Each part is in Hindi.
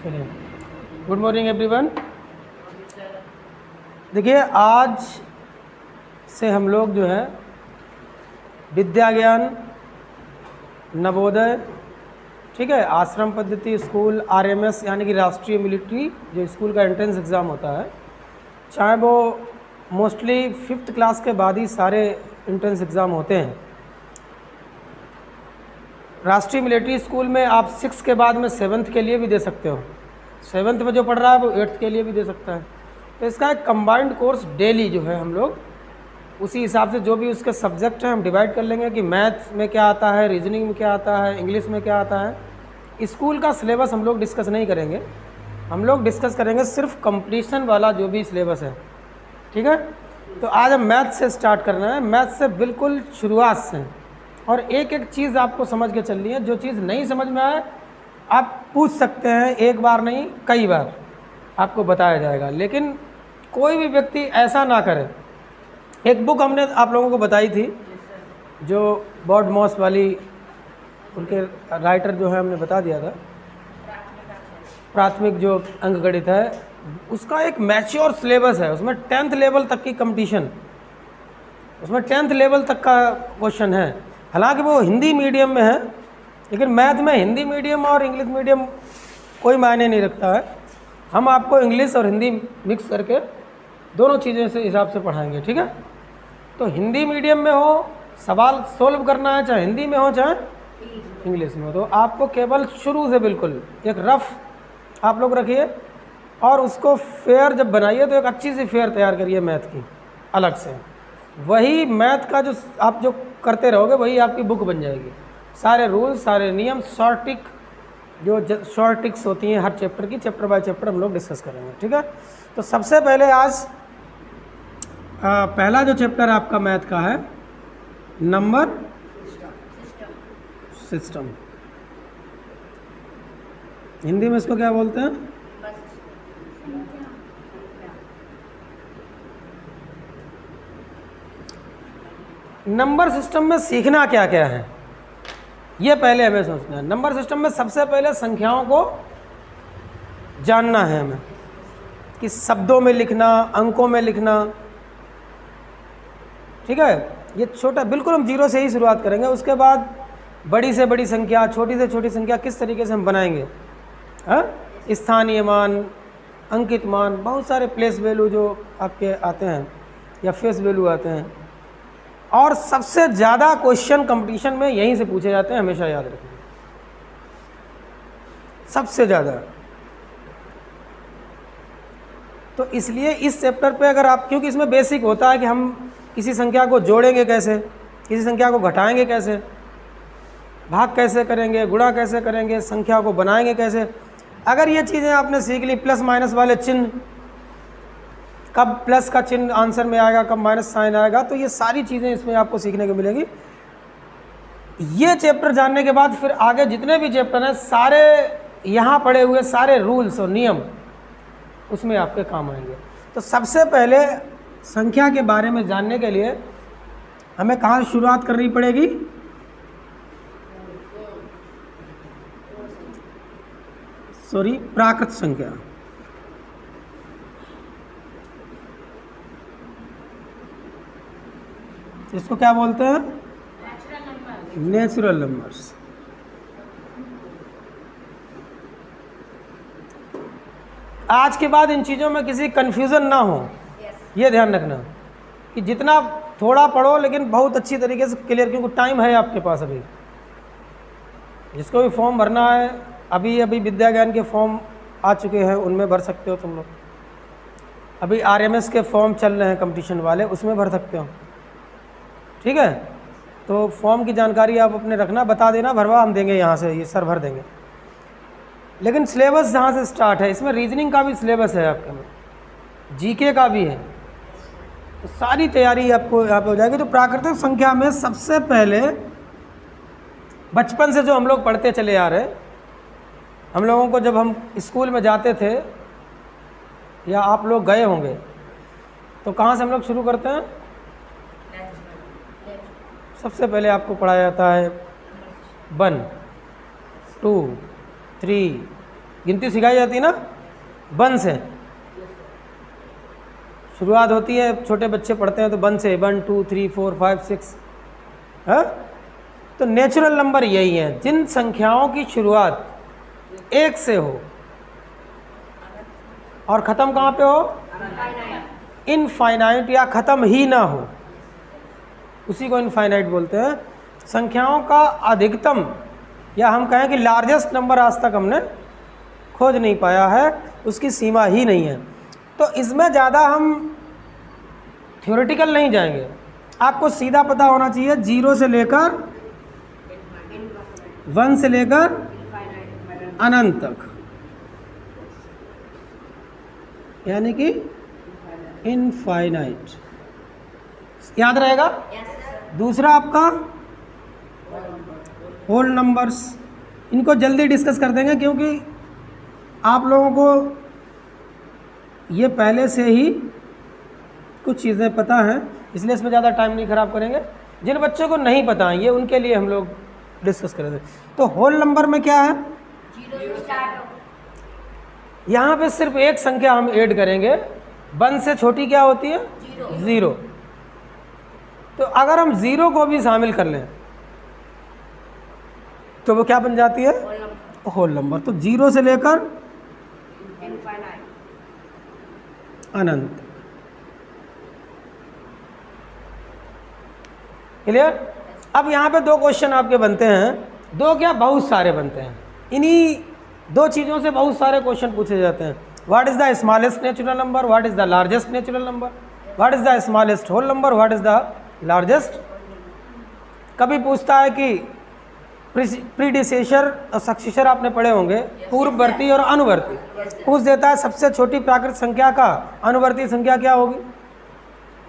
चलिए, गुड मॉर्निंग एवरीवन। देखिए, आज से हम लोग जो है विद्या ज्ञान, नवोदय, ठीक है, आश्रम पद्धति स्कूल, आरएमएस यानी कि राष्ट्रीय मिलिट्री जो स्कूल का एंट्रेंस एग्ज़ाम होता है, चाहे वो मोस्टली 5th क्लास के बाद ही सारे एंट्रेंस एग्ज़ाम होते हैं। राष्ट्रीय मिलिट्री स्कूल में आप 6 के बाद में 7th के लिए भी दे सकते हो। 7th में जो पढ़ रहा है वो 8th के लिए भी दे सकता है। तो इसका एक कंबाइंड कोर्स डेली जो है हम लोग उसी हिसाब से जो भी उसके सब्जेक्ट हैं हम डिवाइड कर लेंगे कि मैथ में क्या आता है, रीजनिंग में क्या आता है, इंग्लिश में क्या आता है। स्कूल का सिलेबस हम लोग डिस्कस नहीं करेंगे, हम लोग डिस्कस करेंगे सिर्फ कंपटीशन वाला जो भी सिलेबस है, ठीक है। तो आज हम मैथ से स्टार्ट करना है, मैथ से बिल्कुल शुरुआत से, और एक एक चीज़ आपको समझ के चलनी है। जो चीज़ नहीं समझ में आए आप पूछ सकते हैं, एक बार नहीं कई बार आपको बताया जाएगा, लेकिन कोई भी व्यक्ति ऐसा ना करे। एक बुक हमने आप लोगों को बताई थी जो बॉर्ड मॉस वाली, उनके राइटर जो है हमने बता दिया था, प्राथमिक जो अंक गणित है उसका एक मैच्योर सिलेबस है। उसमें 10th लेवल तक की कंपटीशन, उसमें 10th लेवल तक का क्वेश्चन है। हालांकि वो हिंदी मीडियम में है, लेकिन मैथ में हिंदी मीडियम और इंग्लिश मीडियम कोई मायने नहीं रखता है। हम आपको इंग्लिश और हिंदी मिक्स करके दोनों चीज़ें से हिसाब से पढ़ाएंगे, ठीक है। तो हिंदी मीडियम में हो, सवाल सोल्व करना है, चाहे हिंदी में हो चाहे इंग्लिश में हो, तो आपको केवल शुरू से बिल्कुल एक रफ आप लोग रखिए और उसको फेयर जब बनाइए तो एक अच्छी सी फेयर तैयार करिए मैथ की अलग से। वही मैथ का जो आप जो करते रहोगे वही आपकी बुक बन जाएगी। सारे रूल, सारे नियम, शॉर्ट टिक, जो शॉर्ट टिक्स होती हैं हर चैप्टर की, चैप्टर बाय चैप्टर हम लोग डिस्कस करेंगे, ठीक है। तो सबसे पहले आज पहला जो चैप्टर आपका मैथ का है नंबर सिस्टम। हिंदी में इसको क्या बोलते हैं? नंबर सिस्टम में सीखना क्या क्या है ये पहले हमें सोचना है। नंबर सिस्टम में सबसे पहले संख्याओं को जानना है हमें कि शब्दों में लिखना, अंकों में लिखना, ठीक है। ये छोटा बिल्कुल हम 0 से ही शुरुआत करेंगे, उसके बाद बड़ी से बड़ी संख्या, छोटी से छोटी संख्या किस तरीके से हम बनाएंगे, हाँ। स्थानीय मान, अंकित मान, बहुत सारे प्लेस वैल्यू जो आपके आते हैं या फेस वैल्यू आते हैं, और सबसे ज़्यादा क्वेश्चन कंपटीशन में यहीं से पूछे जाते हैं, हमेशा याद रखना, सबसे ज़्यादा। तो इसलिए इस चैप्टर पे अगर आप, क्योंकि इसमें बेसिक होता है कि हम किसी संख्या को जोड़ेंगे कैसे, किसी संख्या को घटाएंगे कैसे, भाग कैसे करेंगे, गुणा कैसे करेंगे, संख्या को बनाएंगे कैसे। अगर ये चीज़ें आपने सीख ली, प्लस माइनस वाले चिन्ह, कब प्लस का चिन्ह आंसर में आएगा, कब माइनस साइन आएगा, तो ये सारी चीज़ें इसमें आपको सीखने को मिलेगी। ये चैप्टर जानने के बाद फिर आगे जितने भी चैप्टर हैं सारे यहाँ पढ़े हुए सारे रूल्स और नियम उसमें आपके काम आएंगे। तो सबसे पहले संख्या के बारे में जानने के लिए हमें कहाँ शुरुआत करनी पड़ेगी? प्राकृत संख्या। इसको क्या बोलते हैं? Natural numbers. आज के बाद इन चीज़ों में किसी कंफ्यूजन ना हो, ये ध्यान रखना कि जितना थोड़ा पढ़ो लेकिन बहुत अच्छी तरीके से क्लियर, क्योंकि टाइम है आपके पास अभी। जिसको भी फॉर्म भरना है, अभी विद्या ज्ञान के फॉर्म आ चुके हैं, उनमें भर सकते हो तुम लोग। अभी आरएमएस के फॉर्म चल रहे हैं कंपटीशन वाले, उसमें भर सकते हो, ठीक है। तो फॉर्म की जानकारी आप अपने रखना, बता देना, भरवा हम देंगे यहाँ से, ये सर भर देंगे। लेकिन सिलेबस जहाँ से स्टार्ट है, इसमें रीजनिंग का भी सिलेबस है आपके में, जीके का भी है, तो सारी तैयारी आपको यहाँ पे हो जाएगी। तो प्राकृतिक संख्या में सबसे पहले बचपन से जो हम लोग पढ़ते चले आ रहे, हम लोगों को जब हम स्कूल में जाते थे या आप लोग गए होंगे, तो कहाँ से हम लोग शुरू करते हैं? सबसे पहले आपको पढ़ाया जाता है 1, 2, 3, गिनती सिखाई जाती है ना, 1 से शुरुआत होती है, छोटे बच्चे पढ़ते हैं तो 1 से, 1 2 3 4 5 6 है। तो नेचुरल नंबर यही है जिन संख्याओं की शुरुआत 1 से हो और ख़त्म कहाँ पे हो, इनफाइनाइट, या ख़त्म ही ना हो, उसी को इनफाइनाइट बोलते हैं। संख्याओं का अधिकतम या हम कहें कि लार्जेस्ट नंबर आज तक हमने खोज नहीं पाया है, उसकी सीमा ही नहीं है। तो इसमें ज़्यादा हम थ्योरेटिकल नहीं जाएंगे, आपको सीधा पता होना चाहिए 0 से लेकर 1 से लेकर अनंत तक, यानी कि इनफाइनाइट, याद रहेगा। दूसरा आपका होल नंबर्स, इनको जल्दी डिस्कस कर देंगे क्योंकि आप लोगों को ये पहले से ही कुछ चीज़ें पता हैं, इसलिए इसमें ज़्यादा टाइम नहीं ख़राब करेंगे। जिन बच्चों को नहीं पता है ये उनके लिए हम लोग डिस्कस करेंगे। तो होल नंबर में क्या है, 0 से स्टार्ट हो, यहाँ पे सिर्फ एक संख्या हम ऐड करेंगे, 1 से छोटी क्या होती है, 0। तो अगर हम 0 को भी शामिल कर लें तो वो क्या बन जाती है, होल नंबर। तो 0 से लेकर इनफाइनाइट, अनंत। क्लियर। अब यहाँ पे 2 क्वेश्चन आपके बनते हैं, 2 क्या बहुत सारे बनते हैं, इन्हीं 2 चीज़ों से बहुत सारे क्वेश्चन पूछे जाते हैं। What is the smallest natural number, what is the largest natural number, what is the smallest whole number, what is the largest. कभी पूछता है कि प्रीडिसेसर और सक्सेसर आपने पढ़े होंगे, पूर्ववर्ती और अनुवर्ती, पूछ देता है सबसे छोटी प्राकृत संख्या का अनुवर्ती संख्या क्या होगी,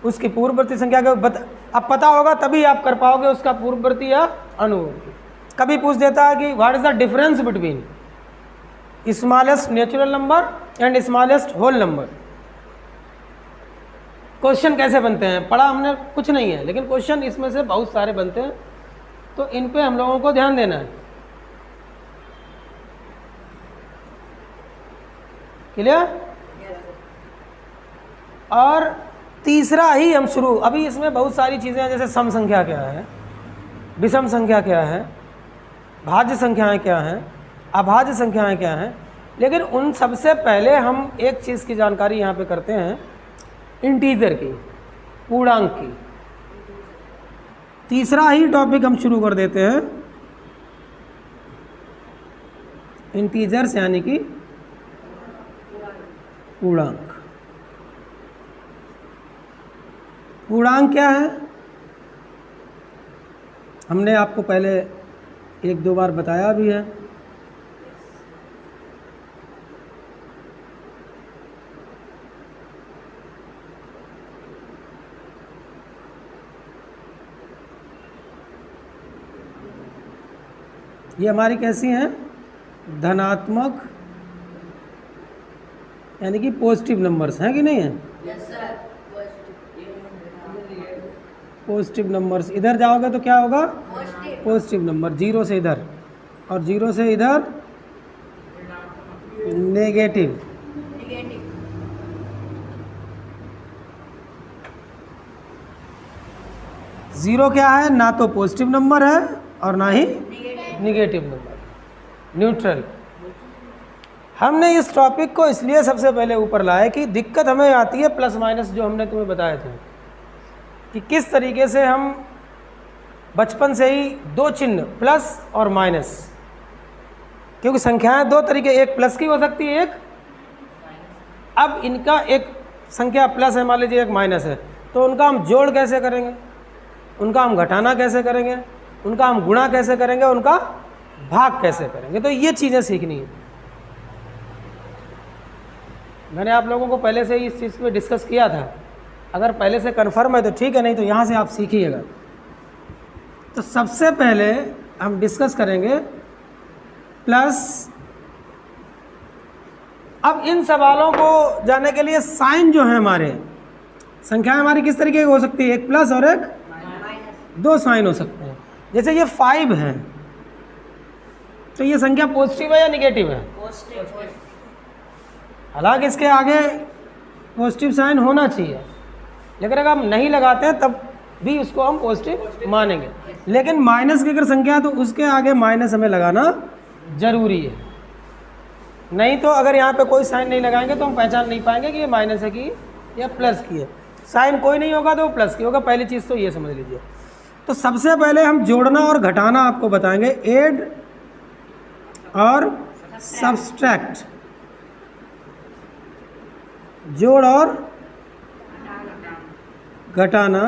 उसकी पूर्ववर्ती संख्या क्या, अब पता होगा तभी आप कर पाओगे उसका पूर्ववर्ती या अनुवर्ती। कभी पूछ देता है कि what is the difference between smallest natural number and smallest whole number. Question कैसे बनते हैं पढ़ा हमने, कुछ नहीं है, लेकिन क्वेश्चन इसमें से बहुत सारे बनते हैं, तो इन पे हम लोगों को ध्यान देना है। क्लियर। और तीसरा ही हम शुरू, अभी इसमें बहुत सारी चीज़ें हैं, जैसे सम संख्या क्या है, विषम संख्या क्या है, भाज्य संख्याएं क्या हैं, अभाज्य संख्याएं क्या हैं, लेकिन उन सबसे पहले हम एक चीज़ की जानकारी यहाँ पे करते हैं, इंटीजर की, पूर्णांक की। तीसरा ही टॉपिक हम शुरू कर देते हैं, इंटीजर्स यानी कि पूर्णांक। पूर्णांक क्या है, हमने आपको पहले 1-2 बार बताया भी है। ये हमारी कैसी हैं, धनात्मक यानी कि पॉजिटिव नंबर्स हैं कि नहीं है। यस सर, पॉजिटिव नंबर्स, इधर जाओगे तो क्या होगा, पॉजिटिव, पॉजिटिव नंबर, 0 से इधर और 0 से इधर नेगेटिव। नेगेटिव, जीरो क्या है, ना तो पॉजिटिव नंबर है और ना ही नेगेटिव, निगेटिव नंबर, न्यूट्रल। हमने इस टॉपिक को इसलिए सबसे पहले ऊपर लाया कि दिक्कत हमें आती है प्लस माइनस, जो हमने तुम्हें बताए थे कि किस तरीके से हम बचपन से ही 2 चिन्ह प्लस और माइनस, क्योंकि संख्याएं 2 तरीके, एक प्लस की हो सकती है, एक अब इनका एक संख्या प्लस है मान लीजिए, एक माइनस है, तो उनका हम जोड़ कैसे करेंगे, उनका हम घटाना कैसे करेंगे, उनका हम गुणा कैसे करेंगे, उनका भाग कैसे करेंगे, तो ये चीज़ें सीखनी है। मैंने आप लोगों को पहले से ही इस चीज़ पे डिस्कस किया था, अगर पहले से कन्फर्म है तो ठीक है, नहीं तो यहाँ से आप सीखिएगा। तो सबसे पहले हम डिस्कस करेंगे प्लस। अब इन सवालों को जानने के लिए साइन जो है हमारे, संख्याएं हमारी किस तरीके की हो सकती है, एक प्लस और एक माइनस, 2 साइन हो सकते हैं। जैसे ये 5 है तो ये संख्या पॉजिटिव है या निगेटिव है, हालांकि इसके आगे पॉजिटिव साइन होना चाहिए, लेकिन अगर हम नहीं लगाते हैं तब भी उसको हम पॉजिटिव मानेंगे। लेकिन माइनस की अगर संख्या है तो उसके आगे माइनस हमें लगाना जरूरी है, नहीं तो अगर यहाँ पे कोई साइन नहीं लगाएंगे तो हम पहचान नहीं पाएंगे कि ये माइनस है कि या प्लस की है। साइन कोई नहीं होगा तो वो प्लस की होगा, पहली चीज़ तो ये समझ लीजिए। तो सबसे पहले हम जोड़ना और घटाना आपको बताएंगे, ऐड और सब्सट्रैक्ट, जोड़ और घटाना।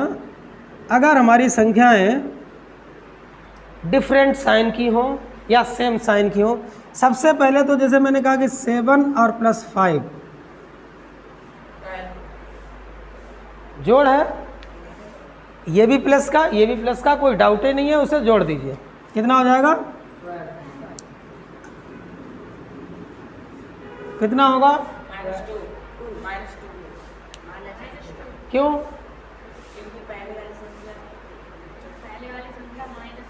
अगर हमारी संख्याएं डिफरेंट साइन की हों या सेम साइन की हों, सबसे पहले तो जैसे मैंने कहा कि 7 और +5 जोड़ है, ये भी प्लस का ये भी प्लस का, कोई डाउट ही नहीं है, उसे जोड़ दीजिए। कितना हो जाएगा? कितना होगा? -2 क्यों? क्योंकि पहले वाली संख्या माइनस,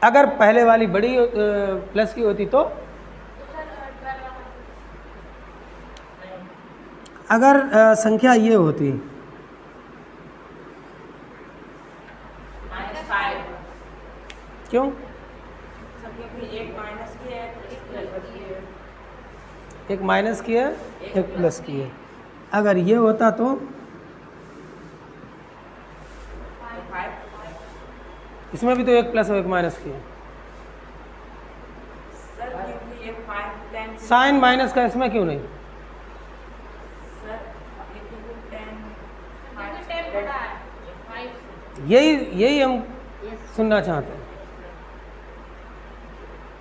अगर पहले वाली बड़ी प्लस की होती तो अगर संख्या ये होती -5 क्यों? एक माइनस की है, एक माइनस की है एक प्लस की है। अगर ये होता तो 5 इसमें भी तो एक प्लस और एक माइनस की है। सर क्योंकि ये 5 10 साइन माइनस का इसमें क्यों नहीं? सर क्योंकि 10 बड़ा है 5 यही हम सुनना चाहते हैं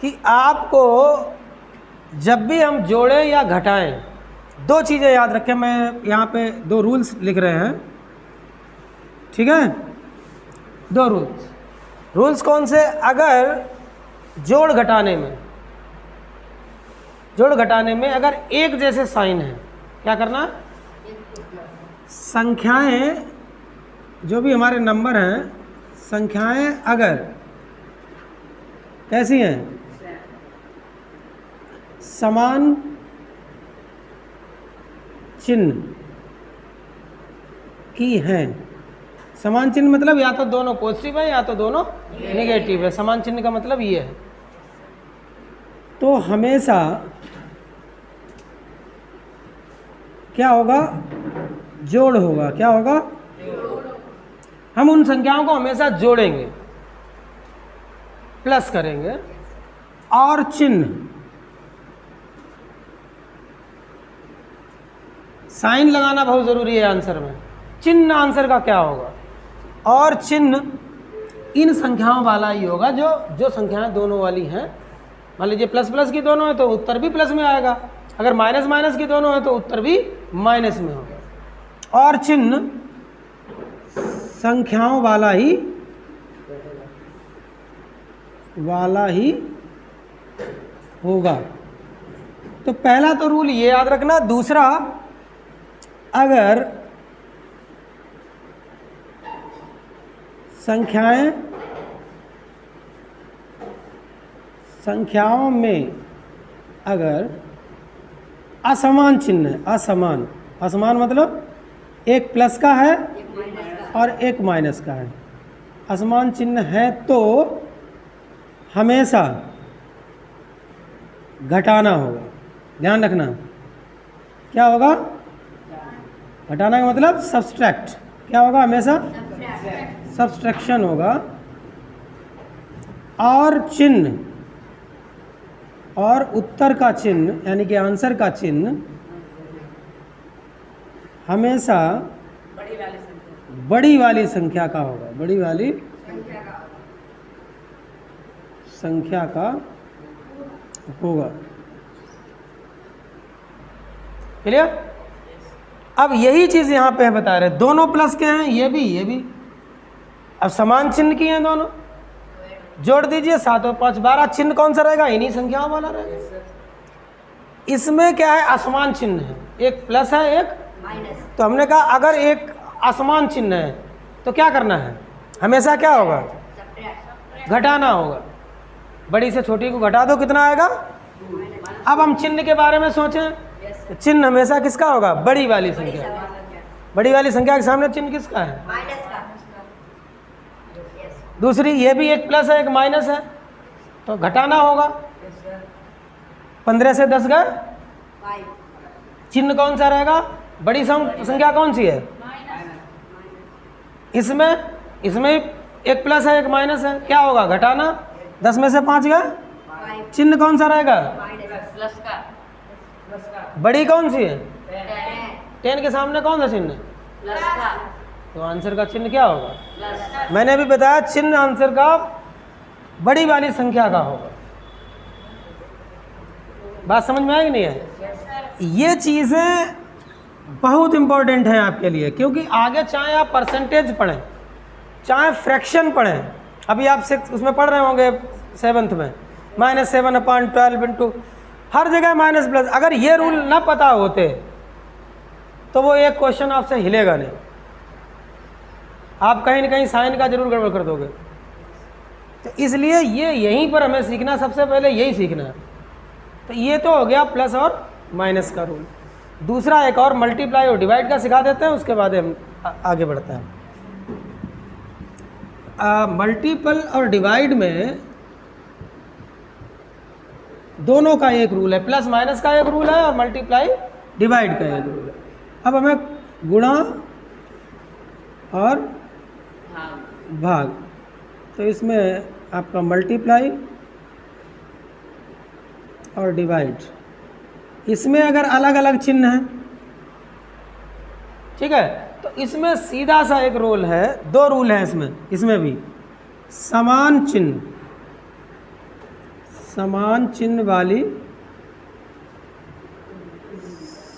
कि आपको जब भी हम जोड़ें या घटाएं, दो चीज़ें याद रखें। मैं यहाँ पे 2 रूल्स लिख रहे हैं, ठीक है? 2 रूल्स कौन से? अगर जोड़ घटाने में अगर एक जैसे साइन है, क्या करना? संख्याएं जो भी हमारे नंबर हैं, संख्याएं अगर कैसी हैं? समान चिन्ह की हैं। समान चिन्ह मतलब या तो दोनों पॉजिटिव है या तो दोनों नेगेटिव है। समान चिन्ह का मतलब ये है। तो हमेशा क्या होगा? जोड़ होगा। क्या होगा? हम उन संख्याओं को हमेशा जोड़ेंगे, प्लस करेंगे। और चिन्ह, साइन लगाना बहुत ज़रूरी है आंसर में। चिन्ह आंसर का क्या होगा? और चिन्ह इन संख्याओं वाला ही होगा जो संख्याएं दोनों वाली हैं। मान लीजिए प्लस प्लस की दोनों है तो उत्तर भी प्लस में आएगा, अगर माइनस माइनस की दोनों है तो उत्तर भी माइनस में होगा। और चिन्ह संख्याओं वाला ही होगा। तो पहला तो रूल ये याद रखना। दूसरा, अगर संख्याओं में अगर असमान चिन्ह है, असमान मतलब एक प्लस का है और एक माइनस का है, असमान चिन्ह है तो हमेशा घटाना होगा। ध्यान रखना, क्या होगा? घटाना का मतलब सब्सट्रैक्ट। क्या होगा? हमेशा सब्सट्रैक्शन होगा। और चिन्ह और उत्तर का चिन्ह यानी कि आंसर का चिन्ह हमेशा बड़ी वाली संख्या का होगा। बड़ी वाली संख्या का होगा। क्लियर? अब यही चीज़ यहाँ पे बता रहे, दोनों प्लस के हैं, ये भी। अब समान चिन्ह की हैं दोनों, जोड़ दीजिए 7 और 5 12। चिन्ह कौन सा रहेगा? इन्हीं संख्याओं वाला रहेगा। इसमें क्या है? असमान चिन्ह है, एक प्लस है एक माइनस। तो हमने कहा अगर एक असमान चिन्ह है तो क्या करना है? हमेशा क्या होगा? घटाना होगा। बड़ी से छोटी को घटा दो, कितना आएगा? अब हम चिन्ह के बारे में सोचें, तो चिन्ह हमेशा किसका होगा? बड़ी वाली संख्या। बड़ी वाली संख्या के सामने चिन्ह किसका है? माइनस का। दूसरी, ये भी एक प्लस है एक माइनस है, तो घटाना होगा। 15 से 10 गए, 5 चिन्ह कौन सा रहेगा? बड़ी संख्या कौन सी है? इसमें एक प्लस है एक माइनस है, क्या होगा? घटाना। 10 में से 5 गए, 5 चिन्ह कौन सा रहेगा? माइनस प्लस का। बड़ी कौन सी है? 10 10 के सामने कौन सा चिन्ह? प्लस का। तो आंसर का चिन्ह क्या होगा? प्लस का। मैंने भी बताया चिन्ह आंसर का बड़ी वाली संख्या का होगा। बात समझ में आई कि नहीं है? ये चीज़ें बहुत इंपॉर्टेंट हैं आपके लिए, क्योंकि आगे चाहे आप परसेंटेज पढ़ें चाहे फ्रैक्शन पढ़ें, अभी आप उसमें पढ़ रहे होंगे 7th में -7/12 हर जगह माइनस प्लस। अगर ये रूल ना पता होते तो वो एक क्वेश्चन आपसे हिलेगा नहीं, आप कहीं ना कहीं साइन का जरूर गड़बड़ कर दोगे। तो इसलिए ये यहीं पर हमें सीखना, सबसे पहले यही सीखना है। तो ये तो हो गया प्लस और माइनस का रूल। दूसरा एक और मल्टीप्लाई और डिवाइड का सिखा देते हैं, उसके बाद हम आगे बढ़ते हैं। मल्टीपल और डिवाइड में दोनों का एक रूल है, प्लस माइनस का एक रूल है और मल्टीप्लाई डिवाइड का एक रूल है। अब हमें गुणा और भाग, तो इसमें आपका मल्टीप्लाई और डिवाइड, इसमें अगर अलग अलग चिन्ह हैं, ठीक है, तो इसमें सीधा सा एक रूल है, 2 रूल हैं इसमें भी। समान चिन्ह वाली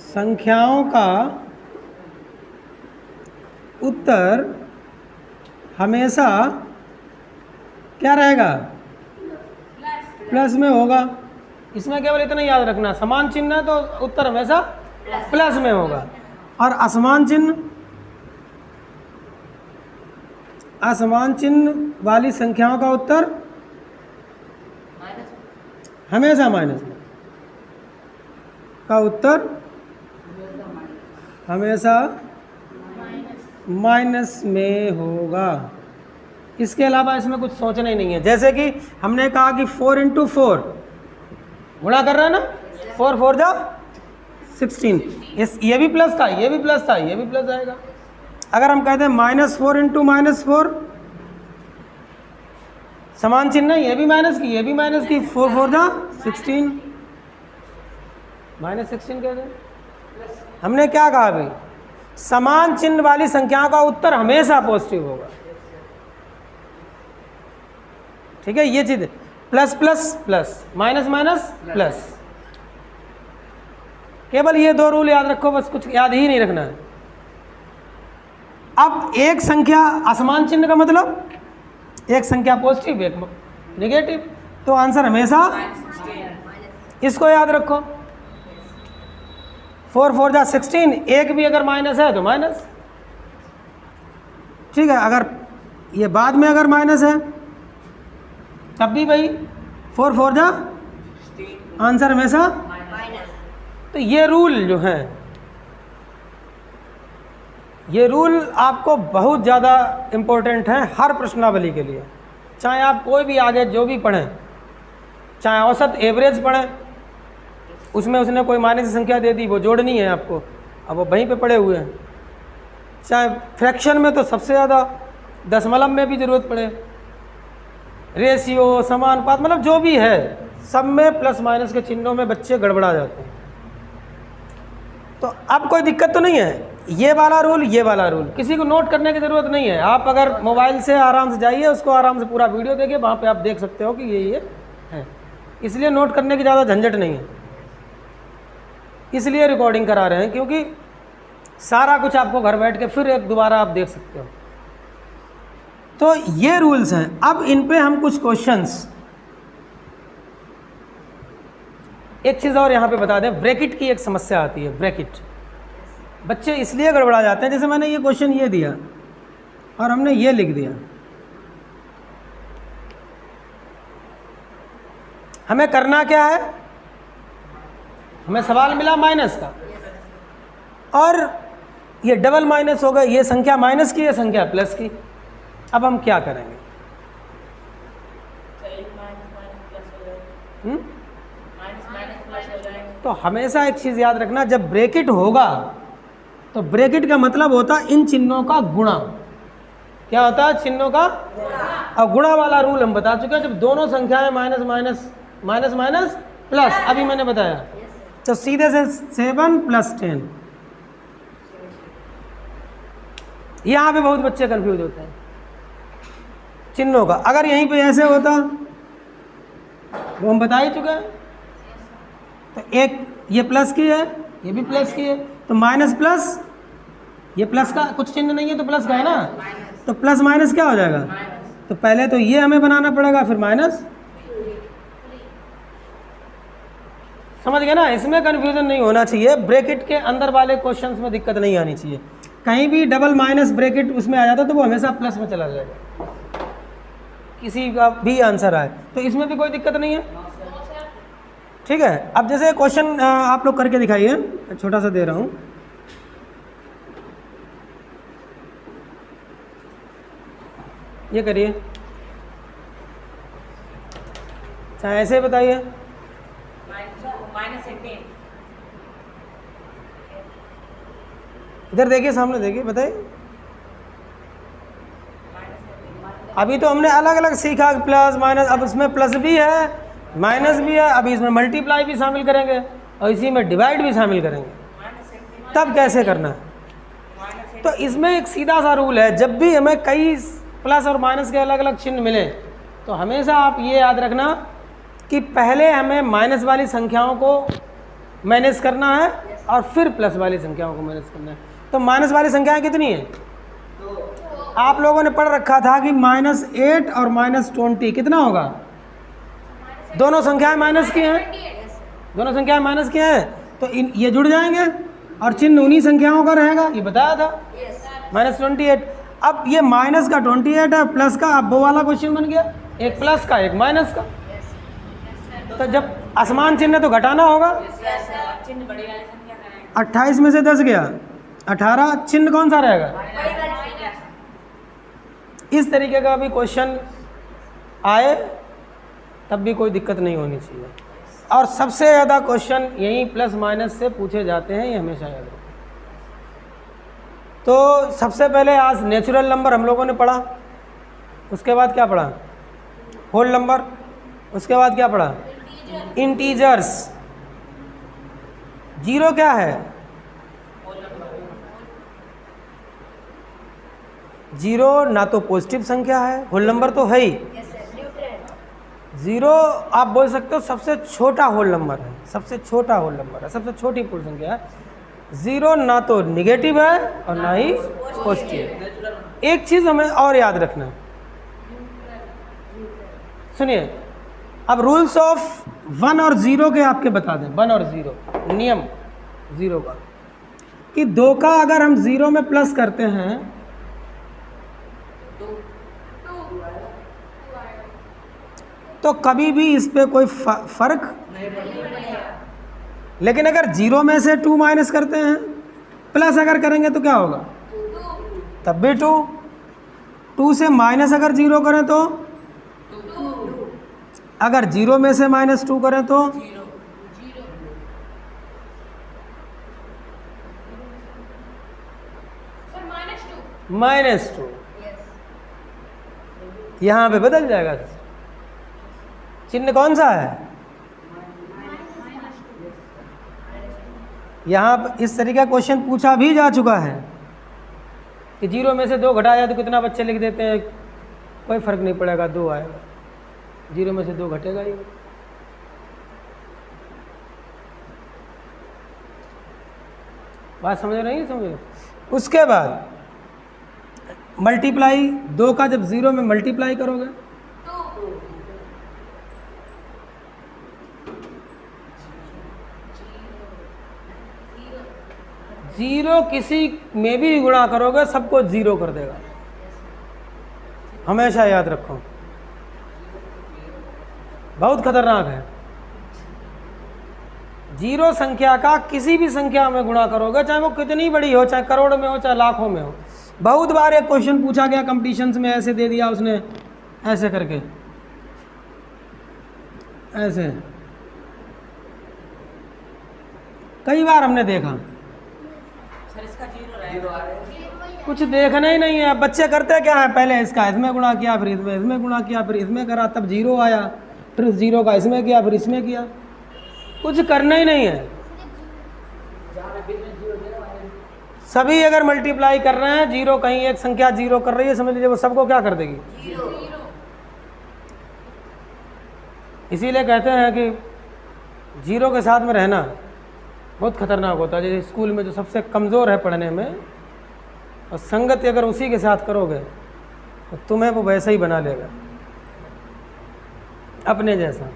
संख्याओं का उत्तर हमेशा क्या रहेगा? प्लस में होगा। इसमें केवल इतना याद रखना, समान चिन्ह है तो उत्तर हमेशा प्लस में होगा, और असमान चिन्ह वाली संख्याओं का उत्तर हमेशा माइनस में, का उत्तर हमेशा माइनस में होगा। इसके अलावा इसमें कुछ सोचना ही नहीं है। जैसे कि हमने कहा कि 4 × 4 गुणा कर रहा है ना, 4 4 जा 16, ये भी प्लस था, ये भी प्लस था, ये भी प्लस आएगा। अगर हम कहते हैं -4 × -4, समान चिन्ह है, ये भी माइनस की ये भी माइनस की, 4 4 जा 16, -16 कहते हैं। हमने क्या कहा भाई? समान चिन्ह वाली संख्याओं का उत्तर हमेशा पॉजिटिव होगा, ठीक है। ये चीज plus plus plus, minus minus plus, केवल ये 2 रूल याद रखो, बस कुछ याद ही नहीं रखना है। अब एक संख्या असमान चिन्ह का मतलब एक संख्या पॉजिटिव एक नेगेटिव, तो आंसर हमेशा इसको याद रखो। 4 4 जा 16, एक भी अगर माइनस है तो माइनस, ठीक है। अगर ये बाद में अगर माइनस है तब भी भाई 4 4 जा आंसर हमेशा। तो ये रूल जो हैं, ये रूल आपको बहुत ज़्यादा इम्पोर्टेंट हैं हर प्रश्नावली के लिए। चाहे आप कोई भी आगे जो भी पढ़ें, चाहे औसत एवरेज पढ़ें, उसमें उसने कोई माइनस संख्या दे दी, वो जोड़नी है आपको, अब वो वहीं पे पड़े हुए हैं। चाहे फ्रैक्शन में तो सबसे ज़्यादा, दशमलव में भी ज़रूरत पड़े, रेशियो, समानुपात, मतलब जो भी है सब में प्लस माइनस के चिन्हों में बच्चे गड़बड़ा जाते हैं। तो अब कोई दिक्कत तो नहीं है, ये वाला रूल, ये वाला रूल किसी को नोट करने की ज़रूरत नहीं है। आप अगर मोबाइल से आराम से जाइए, उसको आराम से पूरा वीडियो देखिए, वहाँ पे आप देख सकते हो कि ये है। इसलिए नोट करने की ज़्यादा झंझट नहीं है, इसलिए रिकॉर्डिंग करा रहे हैं, क्योंकि सारा कुछ आपको घर बैठ के फिर एक दोबारा आप देख सकते हो। तो ये रूल्स हैं। अब इन पे हम कुछ क्वेश्चंस, एक चीज़ और यहाँ पे बता दें, ब्रैकेट की एक समस्या आती है। ब्रैकेट बच्चे इसलिए गड़बड़ा जाते हैं, जैसे मैंने ये क्वेश्चन ये दिया और हमने ये लिख दिया, हमें करना क्या है? हमें सवाल मिला माइनस का, और ये डबल माइनस हो गए, ये संख्या माइनस की, ये संख्या प्लस की। अब हम क्या करेंगे? तो एक माइनस माइनस प्लस हो जाएगा, हुँ? माइनस माइनस प्लस हो जाएगा। तो हमेशा एक चीज़ याद रखना, जब ब्रैकेट होगा तो ब्रैकेट का मतलब होता है इन चिन्हों का गुणा। क्या होता है? चिन्हों का। और गुणा वाला रूल हम बता चुके हैं, जब दोनों संख्याएं minus minus minus minus plus, अभी मैंने बताया, तो सीधे से 7 + 10। यहाँ पे बहुत बच्चे कंफ्यूज होते हैं चिन्हों का। अगर यहीं पे ऐसे होता, वो हम बता ही चुके हैं, तो एक ये प्लस की है, ये भी प्लस की है, तो माइनस प्लस, ये प्लस का कुछ चिन्ह नहीं है तो प्लस का है ना, तो प्लस माइनस क्या हो जाएगा? तो पहले तो ये हमें बनाना पड़ेगा, फिर माइनस। समझ गए ना? इसमें कंफ्यूजन नहीं होना चाहिए, ब्रैकेट के अंदर वाले क्वेश्चंस में दिक्कत नहीं आनी चाहिए। कहीं भी डबल माइनस ब्रैकेट उसमें आ जाता तो वो हमेशा प्लस में चला जाएगा, किसी का भी आंसर आए, तो इसमें भी कोई दिक्कत नहीं है। ठीक है, अब जैसे क्वेश्चन आप लोग करके दिखाइए, छोटा सा दे रहा हूँ। ये करिए, चाहे ऐसे बताइए। माइनस 18, इधर देखिए, सामने देखिए, बताइए। अभी तो हमने अलग अलग सीखा, प्लस माइनस, अब इसमें प्लस भी है माइनस भी है, अभी इसमें मल्टीप्लाई भी शामिल करेंगे और इसी में डिवाइड भी शामिल करेंगे, तब कैसे करना है। तो इसमें एक सीधा सा रूल है, जब भी हमें कई प्लस और माइनस के अलग अलग चिन्ह मिले तो हमेशा आप ये याद रखना कि पहले हमें माइनस वाली संख्याओं को मैनेज करना है और फिर प्लस वाली संख्याओं को मैनेज करना है। तो माइनस वाली संख्याएं कितनी हैं? आप लोगों ने पढ़ रखा था कि -8 और -20 कितना होगा? दोनों संख्याएं माइनस की हैं, दोनों संख्याएं माइनस की हैं, तो ये जुड़ जाएंगे और चिन्ह उन्हीं संख्याओं का रहेगा, ये बताया था, -28। अब ये माइनस का 28 है, प्लस का, अब वो वाला क्वेश्चन बन गया, एक प्लस का एक माइनस का। तो जब असमान चिन्ह तो घटाना होगा, चिन्ह बड़ी वाली संख्या का है। 28 में से 10 गया, 18, चिन्ह कौन सा रहेगा? इस तरीके का भी क्वेश्चन आए तब भी कोई दिक्कत नहीं होनी चाहिए। और सबसे ज़्यादा क्वेश्चन यही प्लस माइनस से पूछे जाते हैं, ये हमेशा याद रखें। तो सबसे पहले आज नेचुरल नंबर हम लोगों ने पढ़ा, उसके बाद क्या पढ़ा? होल नंबर, उसके बाद क्या पढ़ा? इंटीजर्स। जीरो क्या है? जीरो ना तो पॉजिटिव संख्या है, होल नंबर तो है ही। जीरो आप बोल सकते हो सबसे छोटा होल नंबर है, सबसे छोटा होल नंबर है, सबसे छोटी पूर्ण संख्या है। जीरो ना तो निगेटिव है और ना ही पॉजिटिव। एक चीज़ हमें और याद रखना है, सुनिए, अब रूल्स ऑफ 1 और 0 के आपके बता दें। 1 और 0 नियम 0 का, कि 2 का अगर हम 0 में प्लस करते हैं तो कभी भी इस पे कोई फर्क नहीं पड़ेगा। लेकिन अगर 0 में से 2 माइनस करते हैं, प्लस अगर करेंगे तो क्या होगा? तब भी 2। 2 से माइनस अगर 0 करें तो, अगर 0 में से -2 करें तो -2। यहाँ पे बदल जाएगा, चिन्ह कौन सा है? यहाँ पर इस तरीके का क्वेश्चन पूछा भी जा चुका है कि 0 में से 2 घटाया तो कितना बच्चे लिख देते हैं, कोई फर्क नहीं पड़ेगा, 2 आएगा। 0 में से 2 घटेगा ही। बात समझ रहे हैं? समझ। उसके बाद मल्टीप्लाई, 2 का जब 0 में मल्टीप्लाई करोगे जीरो किसी में भी गुणा करोगे सबको 0 कर देगा, हमेशा याद रखो, बहुत खतरनाक है। जीरो संख्या का किसी भी संख्या में गुणा करोगे, चाहे वो कितनी बड़ी हो, चाहे करोड़ में हो, चाहे लाखों में हो। बहुत बार एक क्वेश्चन पूछा गया कंपटीशंस में, ऐसे दे दिया उसने, ऐसे करके, ऐसे कई बार हमने देखा। सर इसका जीरो रहेगा। कुछ देखना ही नहीं है। अब बच्चे करते क्या है, पहले इसका इसमें गुणा किया, फिर इसमें गुणा किया, फिर इसमें करा, तब जीरो आया, फिर उस जीरो का इसमें किया, फिर इसमें किया। कुछ करना ही नहीं है। सभी अगर मल्टीप्लाई कर रहे हैं, जीरो कहीं एक संख्या जीरो कर रही है, समझ लीजिए वो सबको क्या कर देगी, जीरो। इसीलिए कहते हैं कि जीरो के साथ में रहना बहुत खतरनाक होता है। जैसे स्कूल में जो सबसे कमज़ोर है पढ़ने में, और संगति अगर उसी के साथ करोगे तो तुम्हें वो वैसा ही बना लेगा, अपने जैसा।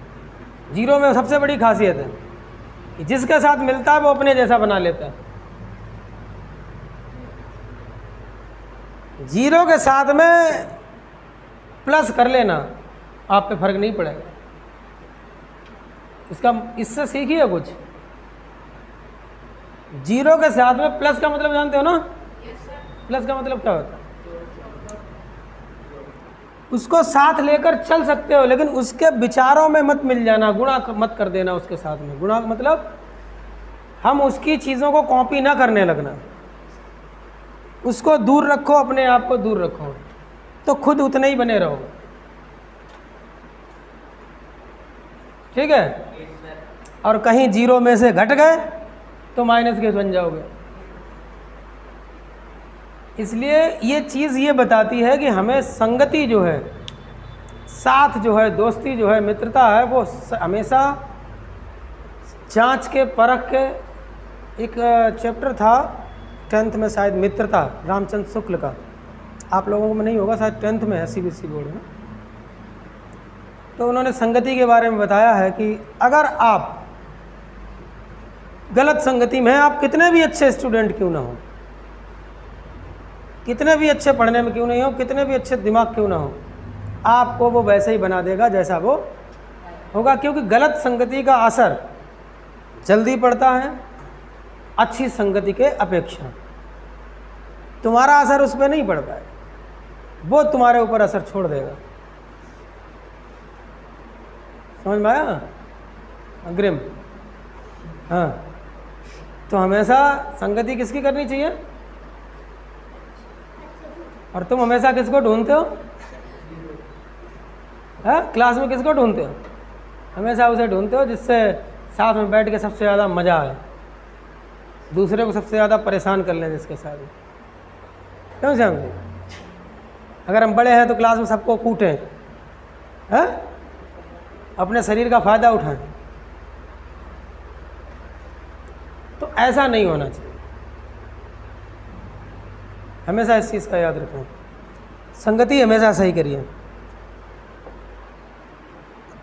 जीरो में सबसे बड़ी खासियत है कि जिसके साथ मिलता है वो अपने जैसा बना लेता है। जीरो के साथ में प्लस कर लेना, आप पे फर्क नहीं पड़ेगा। इससे सीखिए कुछ। जीरो के साथ में प्लस का मतलब जानते हो ना? प्लस का मतलब क्या होता है? उसको साथ लेकर चल सकते हो, लेकिन उसके विचारों में मत मिल जाना, गुणा मत कर देना उसके साथ में। गुणा मतलब हम उसकी चीज़ों को कॉपी ना करने लगना, उसको दूर रखो, अपने आप को दूर रखो, तो खुद उतने ही बने रहोगे। ठीक है? और कहीं जीरो में से घट गए तो माइनस के बन जाओगे। इसलिए ये चीज़ ये बताती है कि हमें संगति जो है, साथ जो है, दोस्ती जो है, मित्रता है, वो हमेशा जांच के परख के। एक चैप्टर था 10th में शायद, मित्रता, रामचंद्र शुक्ल का, आप लोगों में नहीं होगा शायद, 10th में है CBSE बोर्ड में। तो उन्होंने संगति के बारे में बताया है कि अगर आप गलत संगति में हैं, आप कितने भी अच्छे स्टूडेंट क्यों ना हो, कितने भी अच्छे पढ़ने में क्यों नहीं हो, कितने भी अच्छे दिमाग क्यों ना हो, आपको वो वैसे ही बना देगा जैसा वो होगा। क्योंकि गलत संगति का असर जल्दी पड़ता है अच्छी संगति के अपेक्षा। तुम्हारा असर उस पर नहीं पड़ पाए, वो तुम्हारे ऊपर असर छोड़ देगा। समझ में आया? अग्रिम। हाँ, तो हमेशा संगति किसकी करनी चाहिए? और तुम हमेशा किसको ढूंढते हो? हाँ, क्लास में किसको ढूंढते हो? हमेशा उसे ढूंढते हो जिससे साथ में बैठ के सबसे ज़्यादा मज़ा आए, दूसरे को सबसे ज़्यादा परेशान कर लें जिसके साथ। क्यों समझे? अगर हम बड़े हैं तो क्लास में सबको कूटें, हैं, अपने शरीर का फ़ायदा उठाएं, तो ऐसा नहीं होना चाहिए। हमेशा इस चीज़ का याद रखें, संगति हमेशा सही करिए।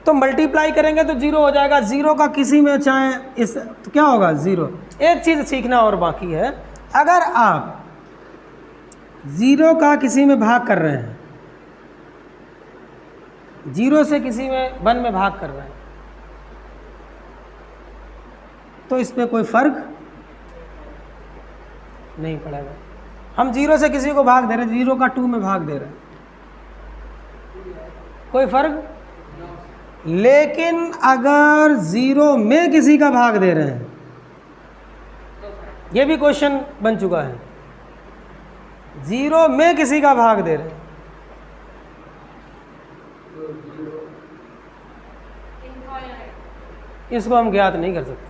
तो मल्टीप्लाई करेंगे तो जीरो हो जाएगा। जीरो का किसी में चाहे इस, तो क्या होगा? जीरो। एक चीज़ सीखना और बाकी है, अगर आप जीरो का किसी में भाग कर रहे हैं, जीरो से किसी में 1 में भाग कर रहे हैं, तो इस पर कोई फर्क नहीं पड़ेगा। हम जीरो से किसी को भाग दे रहे हैं, जीरो का 2 में भाग दे रहे हैं, कोई फर्क। लेकिन अगर जीरो में किसी का भाग दे रहे हैं, ये भी क्वेश्चन बन चुका है, जीरो में किसी का भाग दे रहे हैं, इसको हम ज्ञात नहीं कर सकते।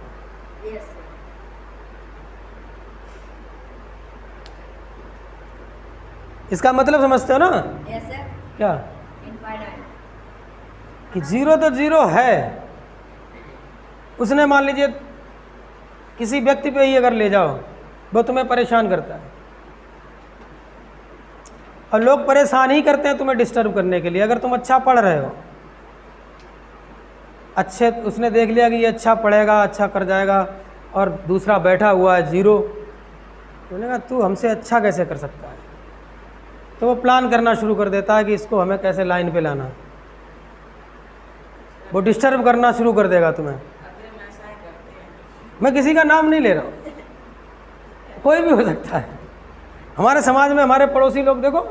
Yes sir. इसका मतलब समझते हो ना? Yes sir. क्या? इनफाइनाइट। कि जीरो तो जीरो है, उसने मान लीजिए किसी व्यक्ति पे ही अगर ले जाओ, वो तुम्हें परेशान करता है, और लोग परेशान ही करते हैं तुम्हें डिस्टर्ब करने के लिए। अगर तुम अच्छा पढ़ रहे हो, अच्छे, उसने देख लिया कि ये अच्छा पढ़ेगा, अच्छा कर जाएगा, और दूसरा बैठा हुआ है जीरो, बोलेगा कहा तू हमसे अच्छा कैसे कर सकता है, तो वो प्लान करना शुरू कर देता है कि इसको हमें कैसे लाइन पे लाना, वो डिस्टर्ब करना शुरू कर देगा तुम्हें। अग्रिम ऐसा ही करते हैं। मैं किसी का नाम नहीं ले रहा हूँ, कोई भी हो सकता है। हमारे समाज में हमारे पड़ोसी लोग देखो,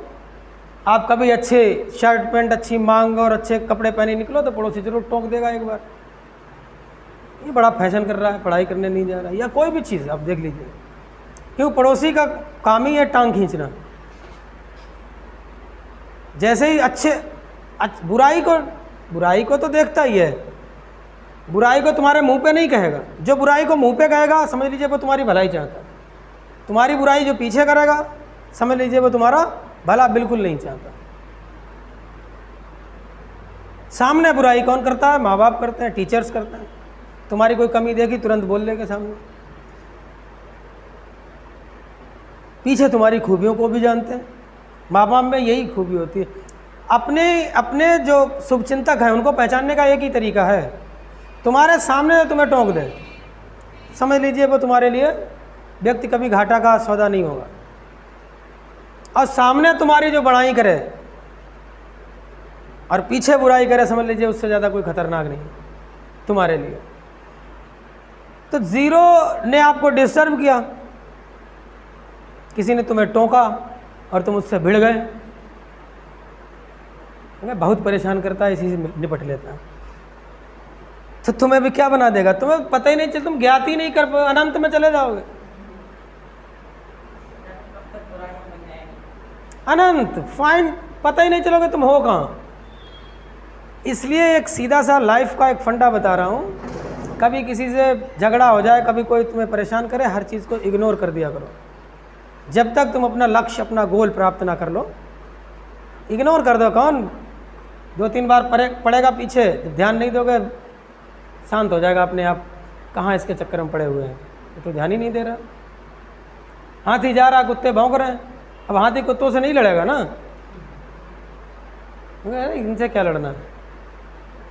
आप कभी अच्छे शर्ट पैंट अच्छी मांग और अच्छे कपड़े पहने निकलो तो पड़ोसी जरूर टोक देगा एक बार, ये बड़ा फैशन कर रहा है, पढ़ाई करने नहीं जा रहा है, या कोई भी चीज़ आप देख लीजिए, क्यों पड़ोसी का काम ही है टांग खींचना। जैसे ही बुराई को तो देखता ही है, बुराई को तुम्हारे मुंह पे नहीं कहेगा, जो बुराई को मुंह पे कहेगा समझ लीजिए वो तुम्हारी भलाई चाहता है, तुम्हारी बुराई जो पीछे करेगा समझ लीजिए वो तुम्हारा भला बिल्कुल नहीं चाहता। सामने बुराई कौन करता है? माँ बाप करते हैं, टीचर्स करते हैं। तुम्हारी कोई कमी देखी तुरंत बोल देगा सामने। पीछे तुम्हारी खूबियों को भी जानते हैं, माँ बाप में यही खूबी होती है। अपने जो शुभचिंतक हैं उनको पहचानने का एक ही तरीका है, तुम्हारे सामने तुम्हें टोक दे समझ लीजिए वो तुम्हारे लिए व्यक्ति कभी घाटा का सौदा नहीं होगा। और सामने तुम्हारी जो बड़ाई करे और पीछे बुराई करे समझ लीजिए उससे ज़्यादा कोई खतरनाक नहीं तुम्हारे लिए। तो जीरो ने आपको डिस्टर्ब किया, किसी ने तुम्हें टोका और तुम उससे भिड़ गए, मैं बहुत परेशान करता है, इसी से निपट लेता है। तो तुम्हें भी क्या बना देगा, तुम्हें पता ही नहीं चल, तुम ज्ञात ही नहीं कर पाओगे, अनंत में चले जाओगे, अनंत फाइन, पता ही नहीं चलोगे तुम हो कहाँ। इसलिए एक सीधा सा लाइफ का एक फंडा बता रहा हूँ, कभी किसी से झगड़ा हो जाए, कभी कोई तुम्हें परेशान करे, हर चीज़ को इग्नोर कर दिया करो। जब तक तुम अपना लक्ष्य अपना गोल प्राप्त ना कर लो, इग्नोर कर दो। कौन 2-3 बार पड़ेगा पीछे, ध्यान नहीं दोगे शांत हो जाएगा अपने आप, कहाँ इसके चक्कर में पड़े हुए हैं, तो ध्यान ही नहीं दे रहा। हाथी जा रहा, कुत्ते भौंक रहे हैं, अब हाथी कुत्तों से नहीं लड़ेगा ना, इनसे क्या लड़ना है,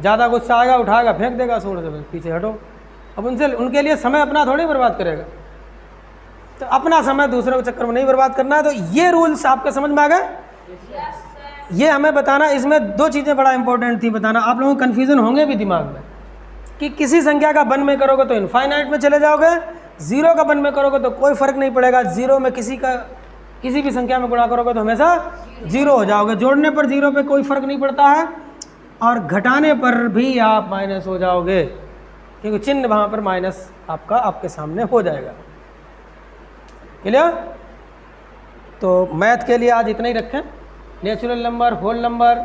ज़्यादा गुस्सा आएगा उठाएगा फेंक देगा, छोड़ दो पीछे हटो। अब उनके लिए समय अपना थोड़ी बर्बाद करेगा, तो अपना समय दूसरों के चक्कर में नहीं बर्बाद करना है। तो ये रूल्स आपके समझ में आ गए? ये हमें बताना, इसमें 2 चीज़ें बड़ा इंपॉर्टेंट थी बताना। आप लोगों को कन्फ्यूज़न होंगे भी दिमाग में कि किसी संख्या का वन में करोगे तो इनफाइनाइट में चले जाओगे, 0 का वन में करोगे तो कोई फ़र्क नहीं पड़ेगा, 0 में किसी भी संख्या में गुणा करोगे तो हमेशा 0 हो जाओगे। जोड़ने पर 0 पे कोई फ़र्क नहीं पड़ता है और घटाने पर भी आप माइनस हो जाओगे, क्योंकि चिन्ह वहाँ पर माइनस आपके सामने हो जाएगा। क्लियर? तो मैथ के लिए आज इतना ही रखें। Natural number, whole number,